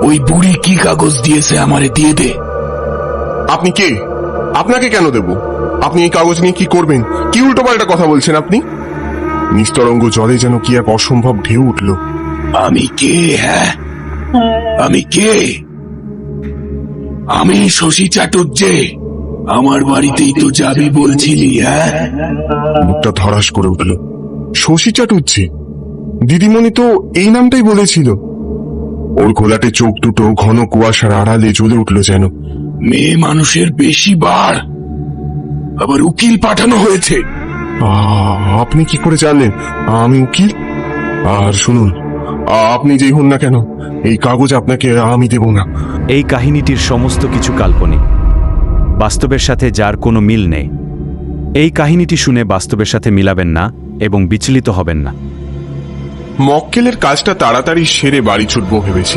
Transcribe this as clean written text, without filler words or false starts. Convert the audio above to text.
ওই বুড়ি কি কাগজ দিয়েছে আমারে দিয়ে দে। আপনি কে? আপনাকে কেন দেব? আপনি এই কাগজ নিয়ে কি করবেন? কি উল্টোপাল্টা কথা বলছেন আপনি? নিস্তরঙ্গ জলে যেন কি এক অসম্ভব ঢেউ উঠল। আমি কে? হ্যাঁ, আমি কে? আমি শশী চাটুর্যে। আমার বাড়িতেই তো যাবি বলছিলি। হ্যাঁ, মুখটা ধরাস করে উঠল। শশী চাটুর্যে? দিদিমণি তো এই নামটাই বলেছিল। ওর ঘোলাটে চোখ দুটো ঘন কুয়াশার আড়ালে জ্বলে উঠল যেন। মেয়ে মানুষের বেশি বার, আবার উকিল পাঠানো হয়েছে। আপনি কি করে জানলেন আমি উকিল? আর শুনুন, আপনি যেই হন না কেন, এই কাগজ আপনাকে আমি দেব না। এই কাহিনীটির সমস্ত কিছু কাল্পনিক, বাস্তবের সাথে যার কোনো মিল নেই। এই কাহিনীটি শুনে বাস্তবের সাথে মিলাবেন না এবং বিচলিত হবেন না। মক্কেলের কাজটা তাড়াতাড়ি সেরে বাড়ি ছুটবো ভেবেছি।